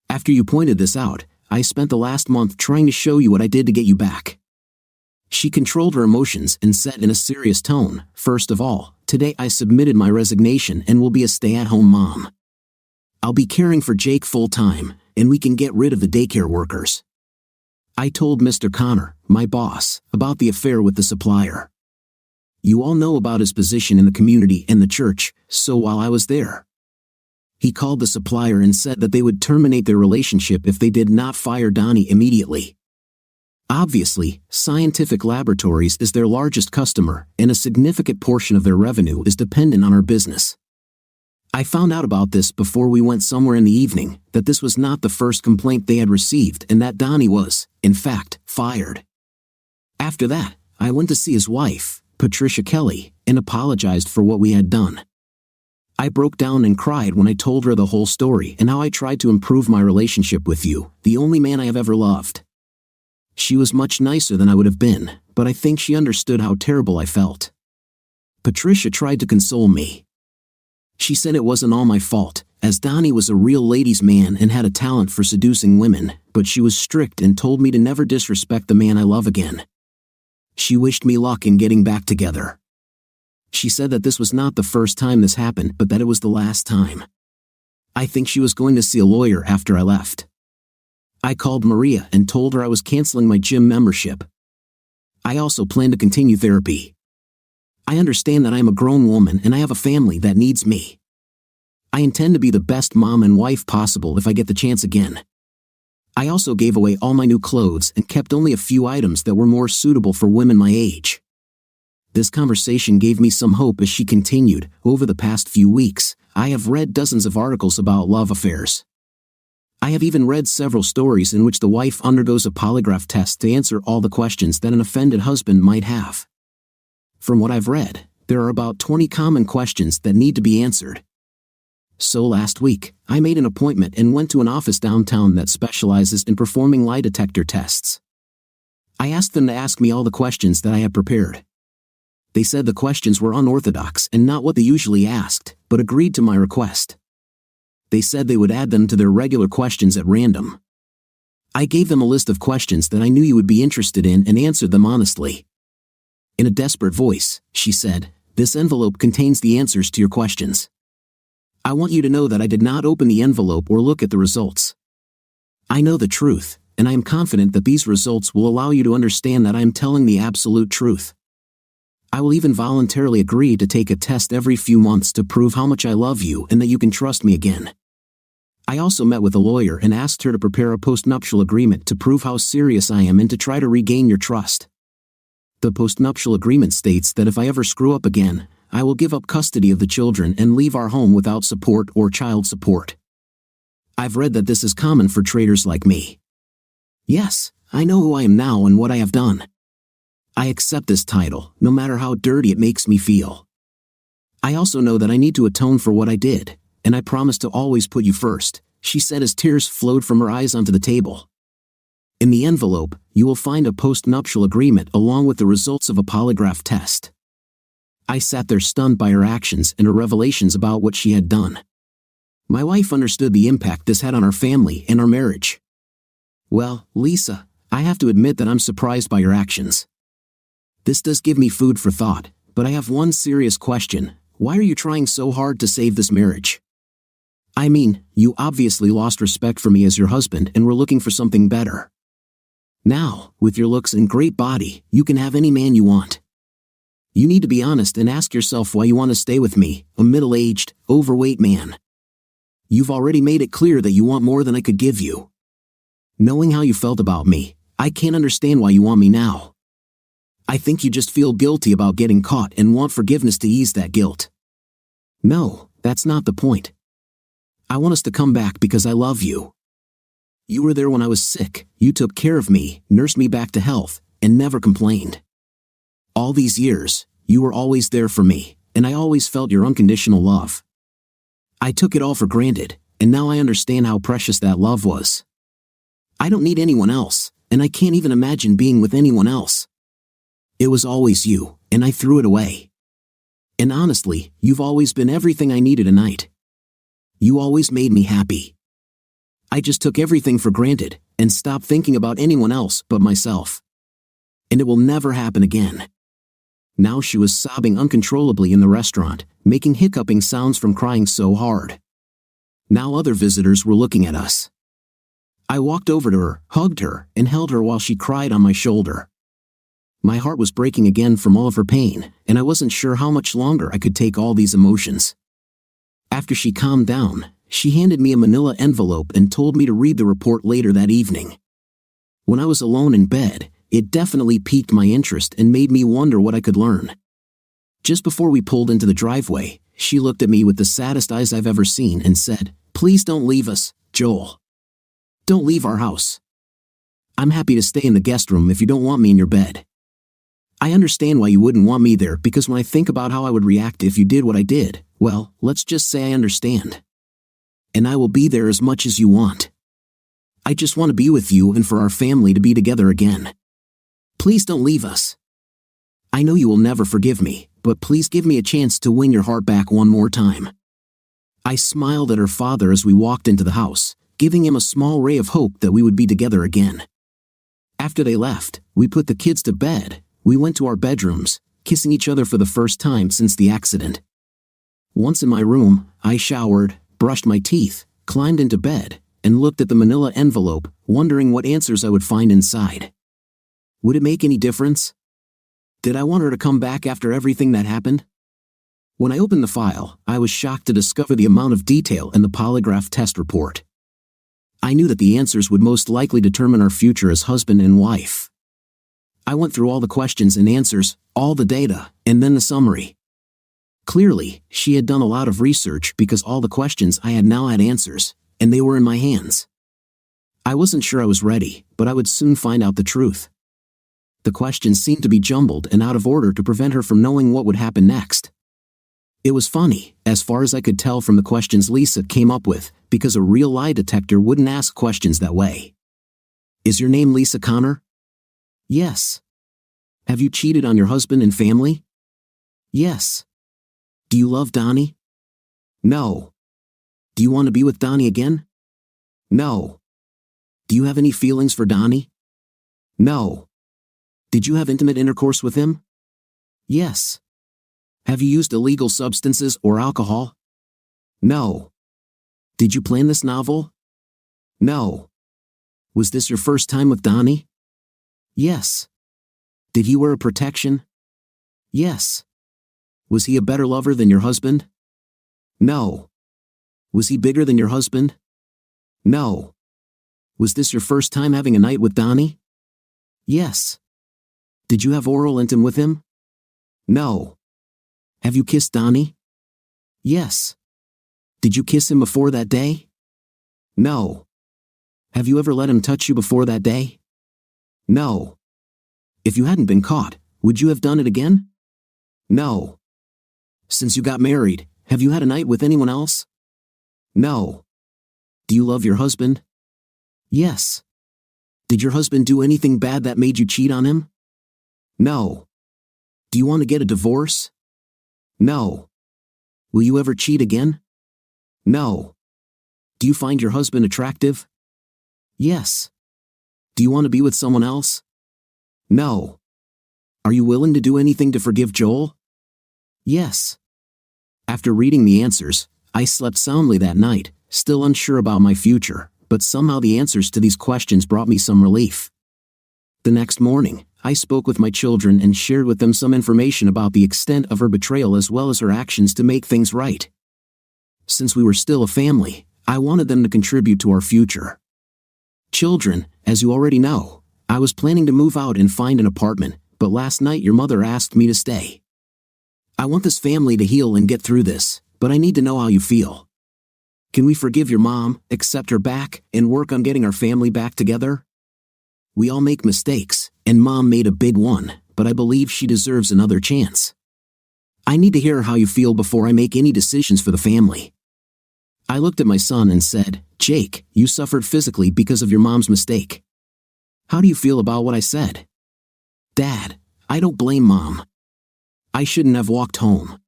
After you pointed this out, I spent the last month trying to show you what I did to get you back." She controlled her emotions and said in a serious tone, "First of all, today I submitted my resignation and will be a stay-at-home mom. I'll be caring for Jake full-time, and we can get rid of the daycare workers. I told Mr. Connor, my boss, about the affair with the supplier. You all know about his position in the community and the church, so while I was there, he called the supplier and said that they would terminate their relationship if they did not fire Donnie immediately. Obviously, Scientific Laboratories is their largest customer, and a significant portion of their revenue is dependent on our business. I found out about this before we went somewhere in the evening, that this was not the first complaint they had received and that Donnie was, in fact, fired. After that, I went to see his wife, Patricia Kelly, and apologized for what we had done. I broke down and cried when I told her the whole story and how I tried to improve my relationship with you, the only man I have ever loved. She was much nicer than I would have been, but I think she understood how terrible I felt. Patricia tried to console me. She said it wasn't all my fault, as Donnie was a real ladies' man and had a talent for seducing women, but she was strict and told me to never disrespect the man I love again. She wished me luck in getting back together. She said that this was not the first time this happened, but that it was the last time. I think she was going to see a lawyer after I left. I called Maria and told her I was canceling my gym membership. I also plan to continue therapy. I understand that I am a grown woman and I have a family that needs me. I intend to be the best mom and wife possible if I get the chance again. I also gave away all my new clothes and kept only a few items that were more suitable for women my age. This conversation gave me some hope as she continued. Over the past few weeks, I have read dozens of articles about love affairs. I have even read several stories in which the wife undergoes a polygraph test to answer all the questions that an offended husband might have. From what I've read, there are about 20 common questions that need to be answered. So last week, I made an appointment and went to an office downtown that specializes in performing lie detector tests. I asked them to ask me all the questions that I had prepared. They said the questions were unorthodox and not what they usually asked, but agreed to my request. They said they would add them to their regular questions at random. I gave them a list of questions that I knew you would be interested in and answered them honestly. In a desperate voice, she said, "This envelope contains the answers to your questions. I want you to know that I did not open the envelope or look at the results. I know the truth, and I am confident that these results will allow you to understand that I am telling the absolute truth. I will even voluntarily agree to take a test every few months to prove how much I love you and that you can trust me again." I also met with a lawyer and asked her to prepare a postnuptial agreement to prove how serious I am and to try to regain your trust. The postnuptial agreement states that if I ever screw up again, I will give up custody of the children and leave our home without support or child support. I've read that this is common for traitors like me. Yes, I know who I am now and what I have done. I accept this title, no matter how dirty it makes me feel. I also know that I need to atone for what I did, and I promise to always put you first, she said as tears flowed from her eyes onto the table. In the envelope, you will find a postnuptial agreement along with the results of a polygraph test. I sat there stunned by her actions and her revelations about what she had done. My wife understood the impact this had on our family and our marriage. "Well, Lisa, I have to admit that I'm surprised by your actions. This does give me food for thought, but I have one serious question. Why are you trying so hard to save this marriage? I mean, you obviously lost respect for me as your husband and were looking for something better. Now, with your looks and great body, you can have any man you want. You need to be honest and ask yourself why you want to stay with me, a middle-aged, overweight man. You've already made it clear that you want more than I could give you. Knowing how you felt about me, I can't understand why you want me now. I think you just feel guilty about getting caught and want forgiveness to ease that guilt. No, that's not the point. I want us to come back because I love you. You were there when I was sick, you took care of me, nursed me back to health, and never complained. All these years, you were always there for me, and I always felt your unconditional love. I took it all for granted, and now I understand how precious that love was. I don't need anyone else, and I can't even imagine being with anyone else. It was always you, and I threw it away. And honestly, you've always been everything I needed tonight. You always made me happy. I just took everything for granted, and stopped thinking about anyone else but myself. And it will never happen again." Now she was sobbing uncontrollably in the restaurant, making hiccuping sounds from crying so hard. Now other visitors were looking at us. I walked over to her, hugged her, and held her while she cried on my shoulder. My heart was breaking again from all of her pain, and I wasn't sure how much longer I could take all these emotions. After she calmed down, she handed me a manila envelope and told me to read the report later that evening. When I was alone in bed, it definitely piqued my interest and made me wonder what I could learn. Just before we pulled into the driveway, she looked at me with the saddest eyes I've ever seen and said, "Please don't leave us, Joel. Don't leave our house. I'm happy to stay in the guest room if you don't want me in your bed. I understand why you wouldn't want me there because when I think about how I would react if you did what I did, well, let's just say I understand. And I will be there as much as you want. I just want to be with you and for our family to be together again. Please don't leave us. I know you will never forgive me, but please give me a chance to win your heart back one more time." I smiled at her father as we walked into the house, giving him a small ray of hope that we would be together again. After they left, we put the kids to bed. We went to our bedrooms, kissing each other for the first time since the accident. Once in my room, I showered, brushed my teeth, climbed into bed, and looked at the manila envelope, wondering what answers I would find inside. Would it make any difference? Did I want her to come back after everything that happened? When I opened the file, I was shocked to discover the amount of detail in the polygraph test report. I knew that the answers would most likely determine our future as husband and wife. I went through all the questions and answers, all the data, and then the summary. Clearly, she had done a lot of research because all the questions I had now had answers, and they were in my hands. I wasn't sure I was ready, but I would soon find out the truth. The questions seemed to be jumbled and out of order to prevent her from knowing what would happen next. It was funny, as far as I could tell from the questions Lisa came up with, because a real lie detector wouldn't ask questions that way. Is your name Lisa Connor? Yes. Have you cheated on your husband and family? Yes. Do you love Donnie? No. Do you want to be with Donnie again? No. Do you have any feelings for Donnie? No. Did you have intimate intercourse with him? Yes. Have you used illegal substances or alcohol? No. Did you plan this novel? No. Was this your first time with Donnie? Yes. Did he wear a protection? Yes. Was he a better lover than your husband? No. Was he bigger than your husband? No. Was this your first time having a night with Donnie? Yes. Did you have oral intim with him? No. Have you kissed Donnie? Yes. Did you kiss him before that day? No. Have you ever let him touch you before that day? No. If you hadn't been caught, would you have done it again? No. Since you got married, have you had a night with anyone else? No. Do you love your husband? Yes. Did your husband do anything bad that made you cheat on him? No. Do you want to get a divorce? No. Will you ever cheat again? No. Do you find your husband attractive? Yes. Do you want to be with someone else? No. Are you willing to do anything to forgive Joel? Yes. After reading the answers, I slept soundly that night, still unsure about my future, but somehow the answers to these questions brought me some relief. The next morning, I spoke with my children and shared with them some information about the extent of her betrayal as well as her actions to make things right. Since we were still a family, I wanted them to contribute to our future. Children, as you already know, I was planning to move out and find an apartment, but last night your mother asked me to stay. I want this family to heal and get through this, but I need to know how you feel. Can we forgive your mom, accept her back, and work on getting our family back together? We all make mistakes, and Mom made a big one, but I believe she deserves another chance. I need to hear how you feel before I make any decisions for the family. I looked at my son and said, Jake, you suffered physically because of your mom's mistake. How do you feel about what I said? Dad, I don't blame Mom. I shouldn't have walked home.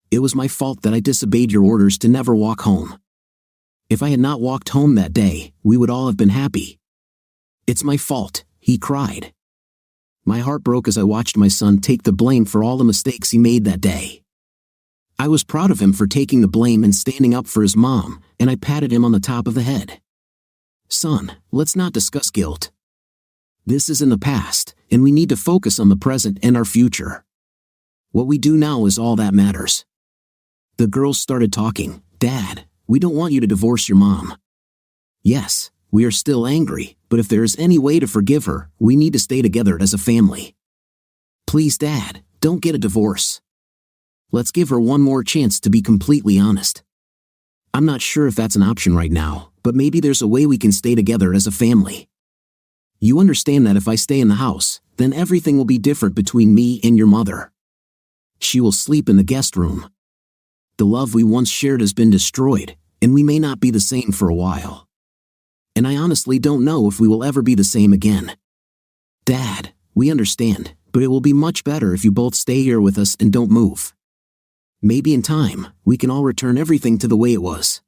It was my fault that I disobeyed your orders to never walk home. If I had not walked home that day, we would all have been happy. It's my fault, he cried. My heart broke as I watched my son take the blame for all the mistakes he made that day. I was proud of him for taking the blame and standing up for his mom, and I patted him on the top of the head. Son, let's not discuss guilt. This is in the past, and we need to focus on the present and our future. What we do now is all that matters. The girls started talking. Dad, we don't want you to divorce your mom. Yes, we are still angry, but if there is any way to forgive her, we need to stay together as a family. Please, Dad, don't get a divorce. Let's give her one more chance to be completely honest. I'm not sure if that's an option right now, but maybe there's a way we can stay together as a family. You understand that if I stay in the house, then everything will be different between me and your mother. She will sleep in the guest room. The love we once shared has been destroyed, and we may not be the same for a while. And I honestly don't know if we will ever be the same again. Dad, we understand, but it will be much better if you both stay here with us and don't move. Maybe in time, we can all return everything to the way it was.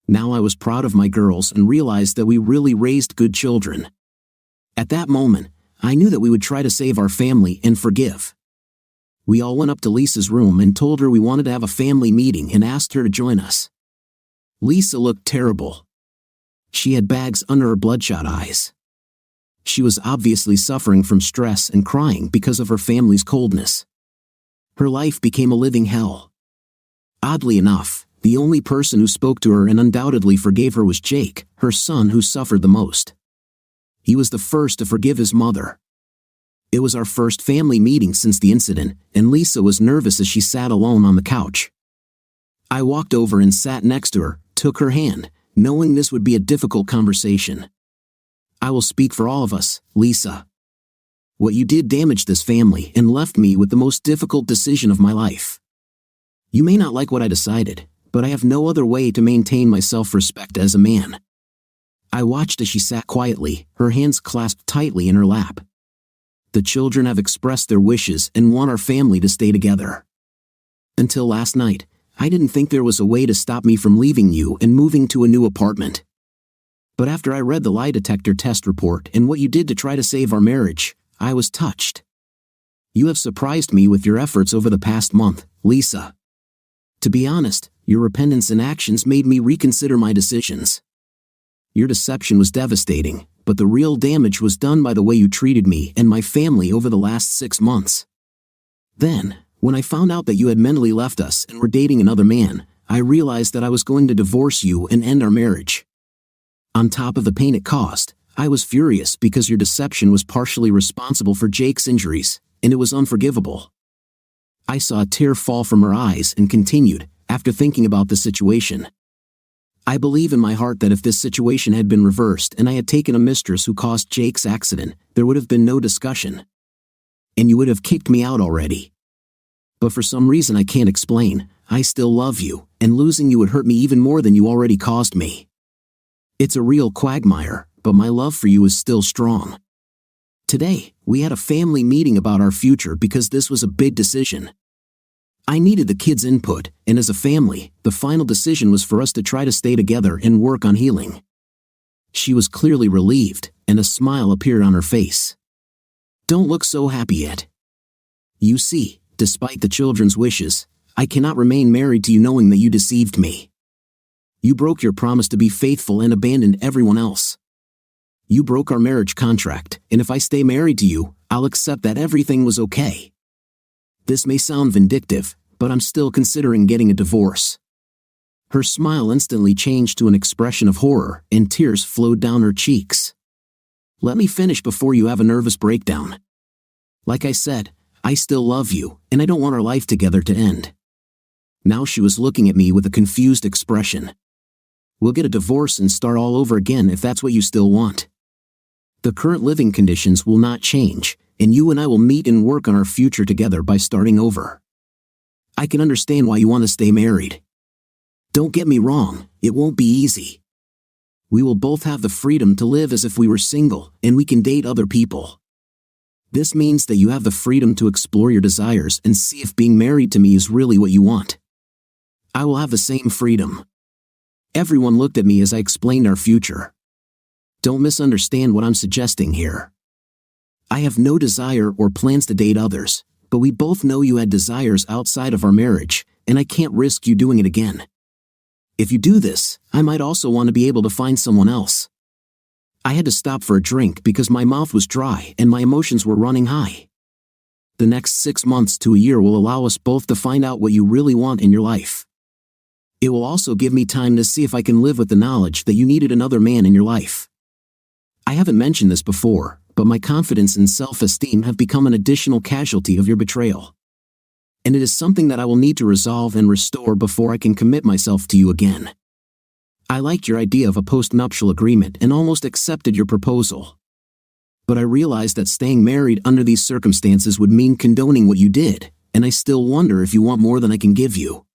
Now I was proud of my girls and realized that we really raised good children. At that moment, I knew that we would try to save our family and forgive. We all went up to Lisa's room and told her we wanted to have a family meeting and asked her to join us. Lisa looked terrible. She had bags under her bloodshot eyes. She was obviously suffering from stress and crying because of her family's coldness. Her life became a living hell. Oddly enough, the only person who spoke to her and undoubtedly forgave her was Jake, her son, who suffered the most. He was the first to forgive his mother. It was our first family meeting since the incident, and Lisa was nervous as she sat alone on the couch. I walked over and sat next to her, took her hand, knowing this would be a difficult conversation. I will speak for all of us, Lisa. What you did damaged this family and left me with the most difficult decision of my life. You may not like what I decided, but I have no other way to maintain my self-respect as a man. I watched as she sat quietly, her hands clasped tightly in her lap. The children have expressed their wishes and want our family to stay together. Until last night, I didn't think there was a way to stop me from leaving you and moving to a new apartment. But after I read the lie detector test report and what you did to try to save our marriage, I was touched. You have surprised me with your efforts over the past month, Lisa. To be honest, your repentance and actions made me reconsider my decisions. Your deception was devastating, but the real damage was done by the way you treated me and my family over the last 6 months. Then, when I found out that you had mentally left us and were dating another man, I realized that I was going to divorce you and end our marriage. On top of the pain it caused, I was furious because your deception was partially responsible for Jake's injuries, and it was unforgivable. I saw a tear fall from her eyes and continued, after thinking about the situation. I believe in my heart that if this situation had been reversed and I had taken a mistress who caused Jake's accident, there would have been no discussion. And you would have kicked me out already. But for some reason I can't explain, I still love you, and losing you would hurt me even more than you already caused me. It's a real quagmire, but my love for you is still strong. Today, we had a family meeting about our future because this was a big decision. I needed the kids' input, and as a family, the final decision was for us to try to stay together and work on healing. She was clearly relieved, and a smile appeared on her face. Don't look so happy yet. You see, despite the children's wishes, I cannot remain married to you knowing that you deceived me. You broke your promise to be faithful and abandoned everyone else. You broke our marriage contract, and if I stay married to you, I'll accept that everything was okay. This may sound vindictive, but I'm still considering getting a divorce. Her smile instantly changed to an expression of horror, and tears flowed down her cheeks. Let me finish before you have a nervous breakdown. Like I said, I still love you, and I don't want our life together to end. Now she was looking at me with a confused expression. We'll get a divorce and start all over again if that's what you still want. The current living conditions will not change, and you and I will meet and work on our future together by starting over. I can understand why you want to stay married. Don't get me wrong, it won't be easy. We will both have the freedom to live as if we were single, and we can date other people. This means that you have the freedom to explore your desires and see if being married to me is really what you want. I will have the same freedom. Everyone looked at me as I explained our future. Don't misunderstand what I'm suggesting here. I have no desire or plans to date others, but we both know you had desires outside of our marriage, and I can't risk you doing it again. If you do this, I might also want to be able to find someone else. I had to stop for a drink because my mouth was dry and my emotions were running high. The next 6 months to a year will allow us both to find out what you really want in your life. It will also give me time to see if I can live with the knowledge that you needed another man in your life. I haven't mentioned this before, but my confidence and self-esteem have become an additional casualty of your betrayal. And it is something that I will need to resolve and restore before I can commit myself to you again. I liked your idea of a post-nuptial agreement and almost accepted your proposal. But I realized that staying married under these circumstances would mean condoning what you did, and I still wonder if you want more than I can give you.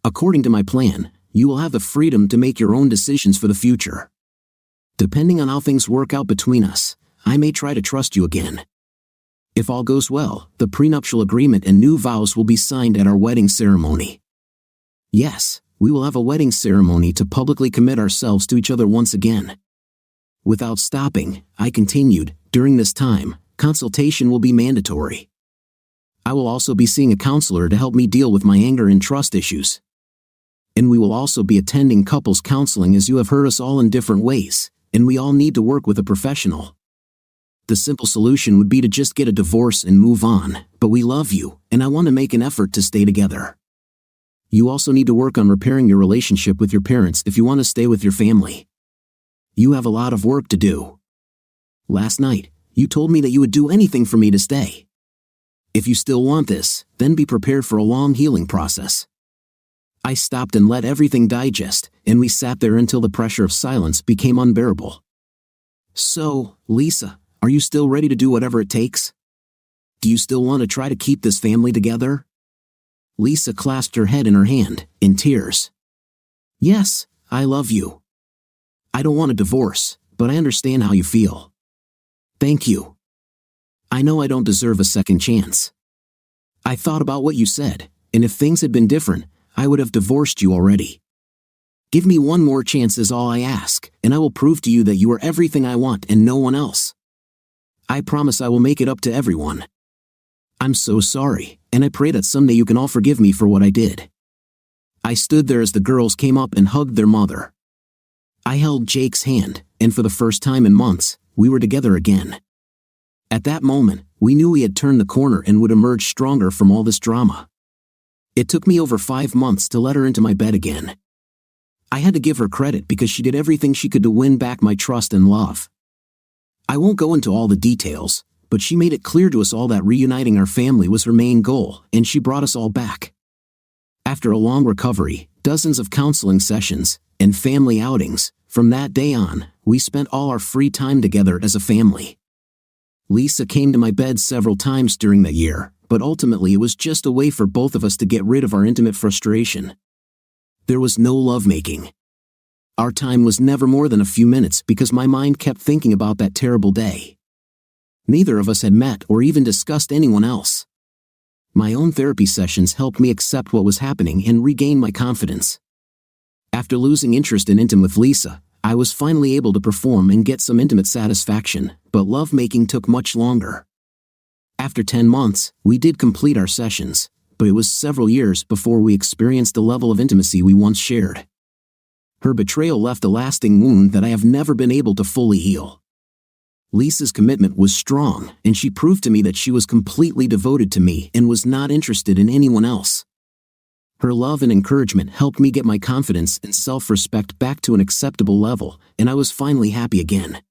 According to my plan, you will have the freedom to make your own decisions for the future. Depending on how things work out between us, I may try to trust you again. If all goes well, the prenuptial agreement and new vows will be signed at our wedding ceremony. Yes, we will have a wedding ceremony to publicly commit ourselves to each other once again. Without stopping, I continued, during this time, consultation will be mandatory. I will also be seeing a counselor to help me deal with my anger and trust issues. And we will also be attending couples counseling as you have hurt us all in different ways, and we all need to work with a professional. The simple solution would be to just get a divorce and move on, but we love you, and I want to make an effort to stay together. You also need to work on repairing your relationship with your parents if you want to stay with your family. You have a lot of work to do. Last night, you told me that you would do anything for me to stay. If you still want this, then be prepared for a long healing process. I stopped and let everything digest, and we sat there until the pressure of silence became unbearable. So, Lisa, are you still ready to do whatever it takes? Do you still want to try to keep this family together? Lisa clasped her head in her hand, in tears. Yes, I love you. I don't want a divorce, but I understand how you feel. Thank you. I know I don't deserve a second chance. I thought about what you said, and if things had been different, I would have divorced you already. Give me one more chance is all I ask, and I will prove to you that you are everything I want and no one else. I promise I will make it up to everyone. I'm so sorry, and I pray that someday you can all forgive me for what I did." I stood there as the girls came up and hugged their mother. I held Jake's hand, and for the first time in months, we were together again. At that moment, we knew we had turned the corner and would emerge stronger from all this drama. It took me over 5 months to let her into my bed again. I had to give her credit because she did everything she could to win back my trust and love. I won't go into all the details, but she made it clear to us all that reuniting our family was her main goal, and she brought us all back. After a long recovery, dozens of counseling sessions, and family outings, from that day on, we spent all our free time together as a family. Lisa came to my bed several times during that year, but ultimately it was just a way for both of us to get rid of our intimate frustration. There was no lovemaking. Our time was never more than a few minutes because my mind kept thinking about that terrible day. Neither of us had met or even discussed anyone else. My own therapy sessions helped me accept what was happening and regain my confidence. After losing interest in intimacy with Lisa, I was finally able to perform and get some intimate satisfaction, but lovemaking took much longer. After 10 months, we did complete our sessions, but it was several years before we experienced the level of intimacy we once shared. Her betrayal left a lasting wound that I have never been able to fully heal. Lisa's commitment was strong, and she proved to me that she was completely devoted to me and was not interested in anyone else. Her love and encouragement helped me get my confidence and self-respect back to an acceptable level, and I was finally happy again.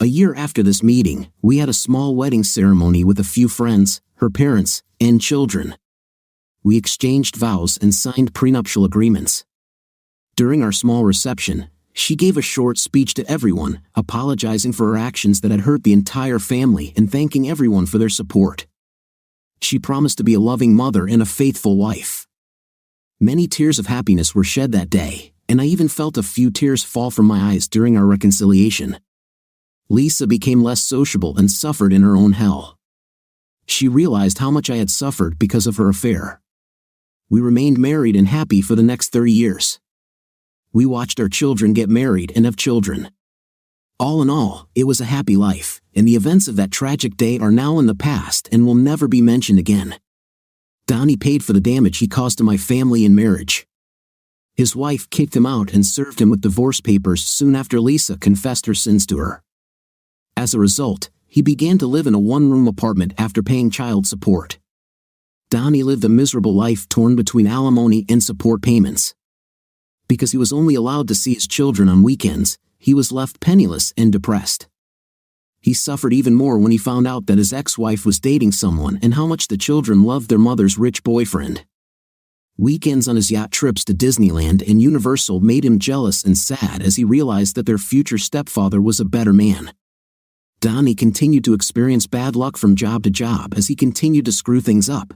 A year after this meeting, we had a small wedding ceremony with a few friends, her parents, and children. We exchanged vows and signed prenuptial agreements. During our small reception, she gave a short speech to everyone, apologizing for her actions that had hurt the entire family and thanking everyone for their support. She promised to be a loving mother and a faithful wife. Many tears of happiness were shed that day, and I even felt a few tears fall from my eyes during our reconciliation. Lisa became less sociable and suffered in her own hell. She realized how much I had suffered because of her affair. We remained married and happy for the next 30 years. We watched our children get married and have children. All in all, it was a happy life, and the events of that tragic day are now in the past and will never be mentioned again. Donnie paid for the damage he caused to my family and marriage. His wife kicked him out and served him with divorce papers soon after Lisa confessed her sins to her. As a result, he began to live in a one-room apartment after paying child support. Donnie lived a miserable life torn between alimony and support payments. Because he was only allowed to see his children on weekends, he was left penniless and depressed. He suffered even more when he found out that his ex-wife was dating someone and how much the children loved their mother's rich boyfriend. Weekends on his yacht trips to Disneyland and Universal made him jealous and sad as he realized that their future stepfather was a better man. Donnie continued to experience bad luck from job to job as he continued to screw things up.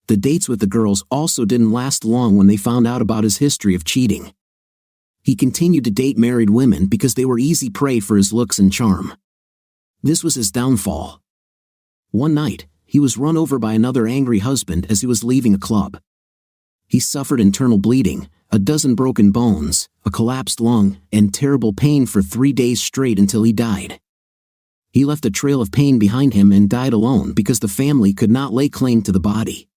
The dates with the girls also didn't last long when they found out about his history of cheating. He continued to date married women because they were easy prey for his looks and charm. This was his downfall. One night, he was run over by another angry husband as he was leaving a club. He suffered internal bleeding, a dozen broken bones, a collapsed lung, and terrible pain for 3 days straight until he died. He left a trail of pain behind him and died alone because the family could not lay claim to the body.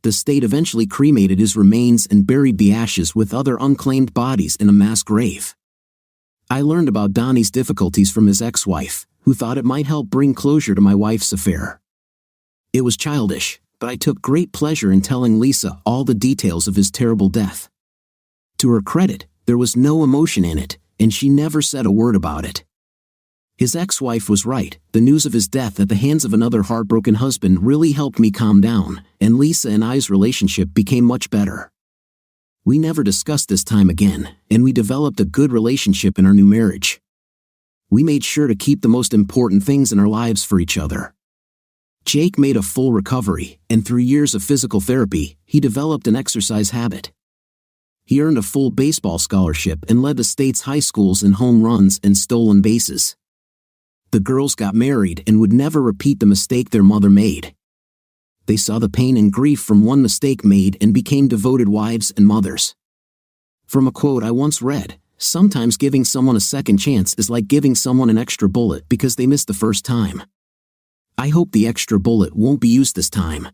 The state eventually cremated his remains and buried the ashes with other unclaimed bodies in a mass grave. I learned about Donnie's difficulties from his ex-wife, who thought it might help bring closure to my wife's affair. It was childish, but I took great pleasure in telling Lisa all the details of his terrible death. To her credit, there was no emotion in it, and she never said a word about it. His ex-wife was right. The news of his death at the hands of another heartbroken husband really helped me calm down, and Lisa and I's relationship became much better. We never discussed this time again, and we developed a good relationship in our new marriage. We made sure to keep the most important things in our lives for each other. Jake made a full recovery, and through years of physical therapy, he developed an exercise habit. He earned a full baseball scholarship and led the state's high schools in home runs and stolen bases. The girls got married and would never repeat the mistake their mother made. They saw the pain and grief from one mistake made and became devoted wives and mothers. From a quote I once read, sometimes giving someone a second chance is like giving someone an extra bullet because they missed the first time. I hope the extra bullet won't be used this time.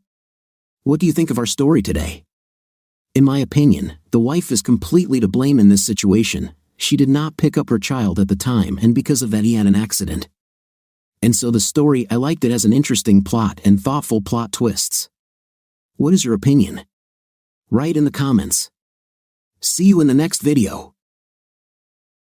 What do you think of our story today? In my opinion, the wife is completely to blame in this situation. She did not pick up her child at the time, and because of that he had an accident. And so the story, I liked it as an interesting plot and thoughtful plot twists. What is your opinion? Write in the comments. See you in the next video.